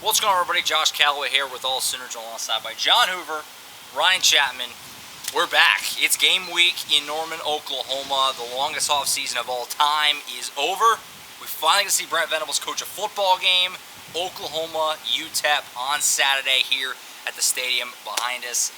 What's going on, everybody? Josh Callaway here with AllSooners, alongside by John Hoover, Ryan Chapman. We're back. It's game week in Norman, Oklahoma. The longest off season of all time is over. We finally get to see Brent Venables coach a football game. Oklahoma UTEP on Saturday here at the stadium behind us.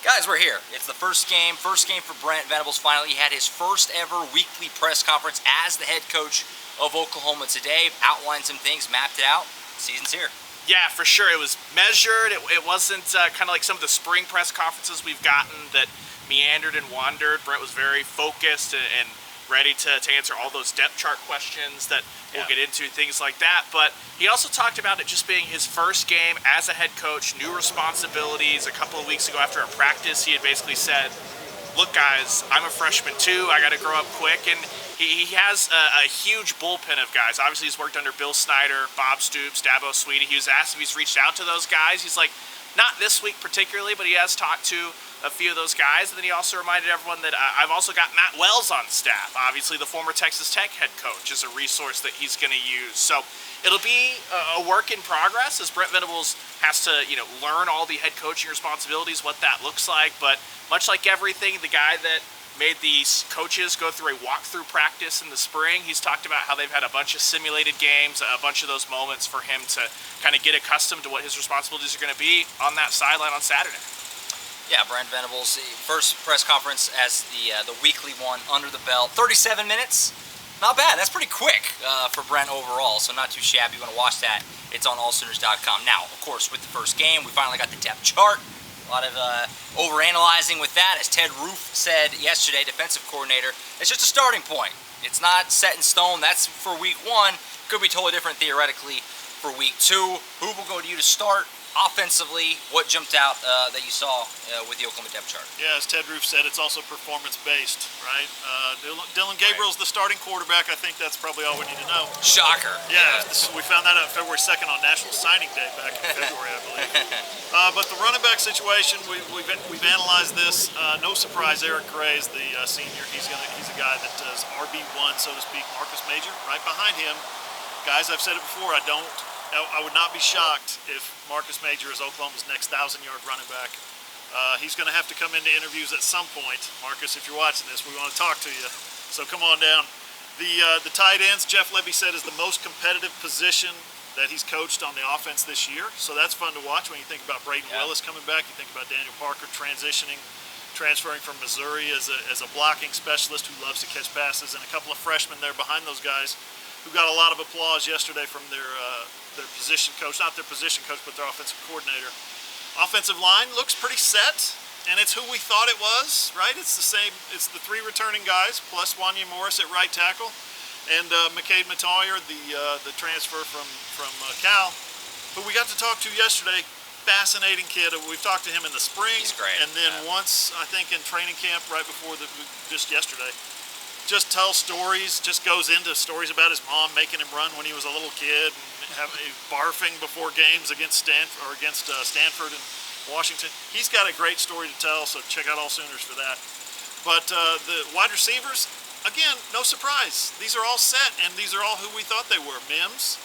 Guys, we're here. It's the first game for Brent Venables. Finally, he had his first ever weekly press conference as the head coach of Oklahoma today. Outlined some things, mapped it out. Season's here. Yeah, for sure. It was measured. It wasn't kind of like some of the spring press conferences we've gotten that meandered and wandered. Brent was very focused and ready to answer all those depth chart questions that we'll get into, things like that. But he also talked about it just being his first game as a head coach, new responsibilities. A couple of weeks ago after a practice, he had basically said, look, guys, I'm a freshman too. I got to grow up quick. And he has a huge bullpen of guys. Obviously, he's worked under Bill Snyder, Bob Stoops, Dabo Sweetie. He was asked if he's reached out to those guys. He's like, not this week particularly, but he has talked to a few of those guys. And then he also reminded everyone that I've also got Matt Wells on staff. Obviously, the former Texas Tech head coach is a resource that he's going to use. So it'll be a work in progress as Brent Venables has to, learn all the head coaching responsibilities, what that looks like. But much like everything, the guy that made these coaches go through a walkthrough practice in the spring. He's talked about how they've had a bunch of simulated games, a bunch of those moments for him to kind of get accustomed to what his responsibilities are going to be on that sideline on Saturday. Yeah, Brent Venables, first press conference as the weekly one under the belt. 37 minutes, not bad. That's pretty quick for Brent overall, so not too shabby. You want to watch that, it's on AllSooners.com. Now, of course, with the first game, we finally got the depth chart. A lot of overanalyzing with that. As Ted Roof said yesterday, defensive coordinator, it's just a starting point. It's not set in stone. That's for week one. Could be totally different theoretically for week two. Who will go to you to start? Offensively, what jumped out that you saw with the Oklahoma depth chart? Yeah, as Ted Roof said, it's also performance-based, right? Dylan Gabriel's the starting quarterback. I think that's probably all we need to know. Shocker. Yeah, we found that out February 2nd on National Signing Day back in February, I believe. But the running back situation, we've analyzed this. No surprise, Eric Gray is the senior. He's a guy that does RB1, so to speak. Marcus Major right behind him. Guys, I've said it before. I would not be shocked if Marcus Major is Oklahoma's next 1,000-yard running back. He's going to have to come into interviews at some point. Marcus, if you're watching this, we want to talk to you. So come on down. The tight ends, Jeff Lebby said, is the most competitive position that he's coached on the offense this year. So that's fun to watch when you think about Braden Willis coming back. You think about Daniel Parker transferring from Missouri as a blocking specialist who loves to catch passes, and a couple of freshmen there behind those guys who got a lot of applause yesterday from their position coach, not their position coach, but their offensive coordinator. Offensive line looks pretty set, and it's who we thought it was, right? It's the same. It's the three returning guys plus Wanya Morris at right tackle, and McCade Matoyer, the transfer from Cal, who we got to talk to yesterday. Fascinating kid. We've talked to him in the spring. He's great. And then once, I think, in training camp right before just yesterday. Just tells stories, just goes into stories about his mom making him run when he was a little kid, and barfing before games against Stanford and Washington. He's got a great story to tell, so check out AllSooners for that. But the wide receivers, again, no surprise. These are all set, and these are all who we thought they were. Mims,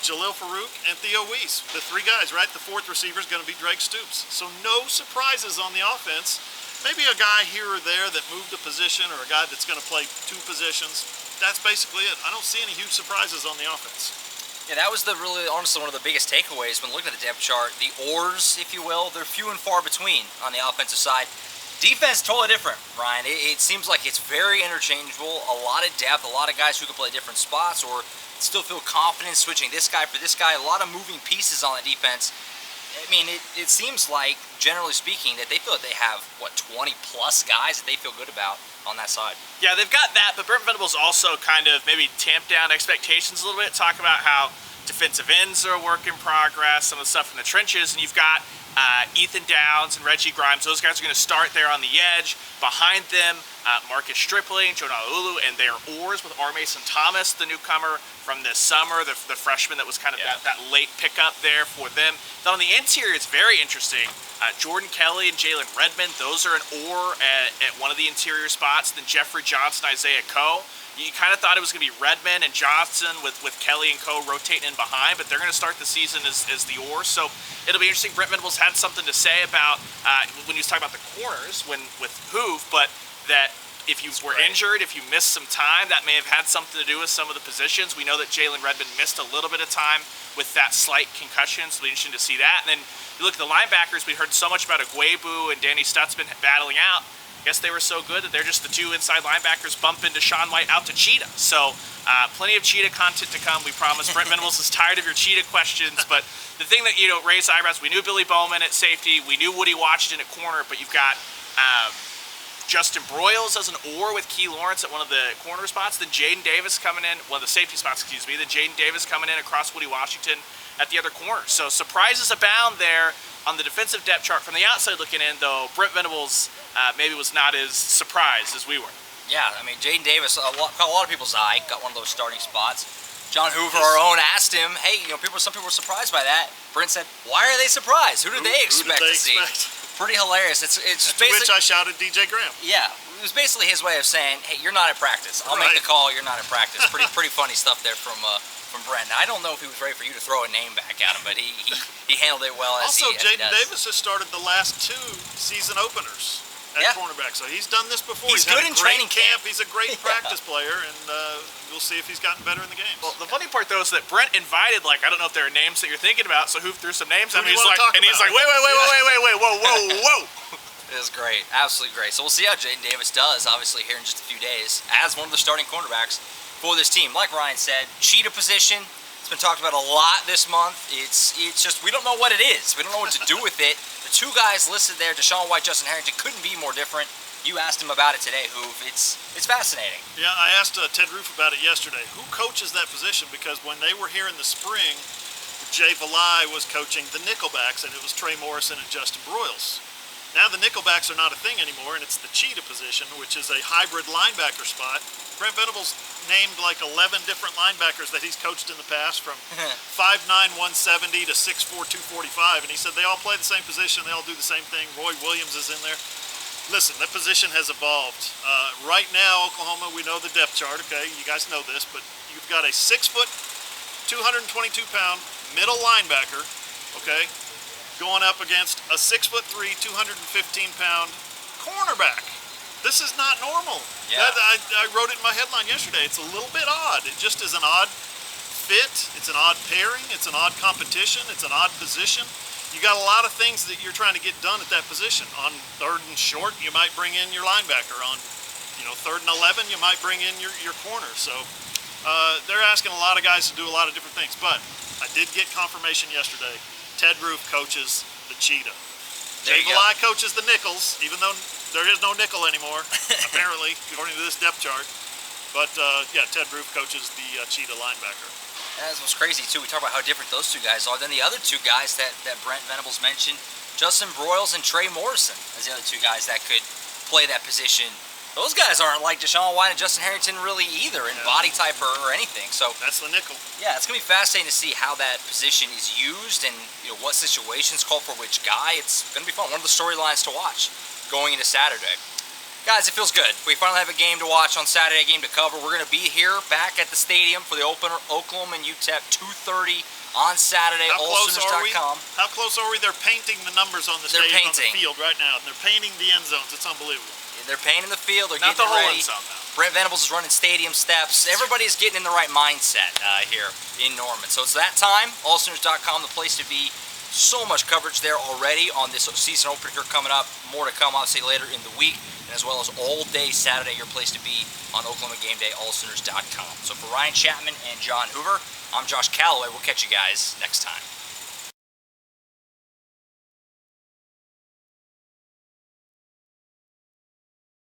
Jalil Farouk, and Theo Weiss. The three guys, right? The fourth receiver is going to be Drake Stoops. So no surprises on the offense. Maybe a guy here or there that moved a position, or a guy that's going to play two positions. That's basically it. I don't see any huge surprises on the offense. Yeah, that was honestly one of the biggest takeaways when looking at the depth chart. The oars, if you will, they're few and far between on the offensive side. Defense, totally different, Ryan. It seems like it's very interchangeable. A lot of depth, a lot of guys who can play different spots or still feel confident switching this guy for this guy. A lot of moving pieces on the defense. I mean, it seems like, generally speaking, that they feel that they have, 20-plus guys that they feel good about on that side. Yeah, they've got that, but Brent Venables also kind of maybe tamped down expectations a little bit, talk about how defensive ends are a work in progress, some of the stuff in the trenches, and you've got Ethan Downs and Reggie Grimes. Those guys are going to start there on the edge. Behind them, Marcus Stripling, Jonah Ulu, and their oars with R. Mason Thomas, the newcomer from this summer, the freshman that was kind of that late pickup there for them. Then on the interior, it's very interesting. Jordan Kelly and Jalen Redmond, those are an oar at one of the interior spots. Then Jeffrey Johnson, Isaiah Coe. You kind of thought it was going to be Redmond and Johnson with Kelly and co rotating in behind, but they're going to start the season as the Oars. So it'll be interesting. Brent Venables had something to say about when he was talking about the corners with Hoover, but that if you were injured, if you missed some time, that may have had something to do with some of the positions. We know that Jalen Redmond missed a little bit of time with that slight concussion, so it'll be interesting to see that. And then you look at the linebackers, we heard so much about Aguebu and Danny Stutzman battling out. I guess they were so good that they're just the two inside linebackers bumping Deshaun White out to Cheetah. So plenty of Cheetah content to come, we promise. Brent Venables is tired of your Cheetah questions, but the thing that, raised eyebrows, we knew Billy Bowman at safety, we knew Woody Washington at corner, but you've got Justin Broyles as an Oar with Key Lawrence at one of the corner spots, then Jaden Davis coming in, one of the safety spots, then Jaden Davis coming in across Woody Washington at the other corner. So surprises abound there on the defensive depth chart. From the outside looking in, though, Brent Venables maybe was not as surprised as we were. Yeah, I mean, Jaden Davis caught a lot of people's eye, got one of those starting spots. John Hoover, our own, asked him, hey, some people were surprised by that. Brent said, why are they surprised? Who did they expect to see? Pretty hilarious. It's to which I shouted DJ Graham. Yeah, it was basically his way of saying, hey, you're not at practice. I'll make the call, you're not at practice. Pretty funny stuff there from Brent. Now, I don't know if he was ready for you to throw a name back at him, but he handled it well as also, he Jaden does. Davis has started the last 2 season openers at cornerback, so he's done this before. He's good in training camp. He's a great practice player, and we'll see if he's gotten better in the games. Well, the funny part though is that Brent invited, I don't know if there are names that you're thinking about, so Hoover threw some names at me. He's like, wait, whoa. It was great, absolutely great. So we'll see how Jaden Davis does, obviously, here in just a few days, as one of the starting cornerbacks for this team. Like Ryan said, Cheetah position, it's been talked about a lot this month. It's just, we don't know what it is. We don't know what to do with it. The 2 guys listed there, Deshaun White, Justin Harrington, couldn't be more different. You asked him about it today, Hoove. It's fascinating. Yeah, I asked Ted Roof about it yesterday. Who coaches that position? Because when they were here in the spring, Jay Valai was coaching the nickelbacks, and it was Trey Morrison and Justin Broyles. Now the nickelbacks are not a thing anymore, and it's the Cheetah position, which is a hybrid linebacker spot. Brent Venables named 11 different linebackers that he's coached in the past, from 5'9", 170 to 6'4", 245, and he said they all play the same position, they all do the same thing. Roy Williams is in there. Listen, that position has evolved. Right now, Oklahoma, we know the depth chart, okay? You guys know this, but you've got a 6', 222-pound middle linebacker, okay, going up against a 6'3", 215-pound cornerback. This is not normal. Yeah. I wrote it in my headline yesterday. It's a little bit odd. It just is an odd fit. It's an odd pairing. It's an odd competition. It's an odd position. You got a lot of things that you're trying to get done at that position. On 3rd and short, you might bring in your linebacker. On 3rd and 11, you might bring in your corner. So they're asking a lot of guys to do a lot of different things. But I did get confirmation yesterday. Ted Roof coaches the Cheetah. Jay Valai coaches the nickels, even though there is no nickel anymore, apparently, according to this depth chart. But yeah, Ted Roof coaches the Cheetah linebacker. That's what's crazy too. We talk about how different those 2 guys are. Then the other 2 guys that Brent Venables mentioned, Justin Broyles and Trey Morrison, as the other 2 guys that could play that position. Those guys aren't like Deshaun White and Justin Harrington really either in body type or anything. So that's the nickel. Yeah, it's gonna be fascinating to see how that position is used and what situations call for which guy. It's gonna be fun. One of the storylines to watch going into Saturday. Guys, it feels good. We finally have a game to watch on Saturday, a game to cover. We're gonna be here back at the stadium for the opener, Oklahoma and UTEP, 2:30 on Saturday. AllSooners.com. How close are we? They're painting the numbers on the stadium, on the field right now. They're painting the end zones. It's unbelievable. They're painting the field. They're not getting the whole ready. end zone, though. Brent Venables is running stadium steps. Everybody's getting in the right mindset here in Norman. So it's that time. AllSooners.com, the place to be. So much coverage there already on this season opener coming up. More to come, obviously, later in the week, and as well as all day Saturday, your place to be on Oklahoma Game Day, AllSooners.com. So for Ryan Chapman and John Hoover, I'm Josh Callaway. We'll catch you guys next time.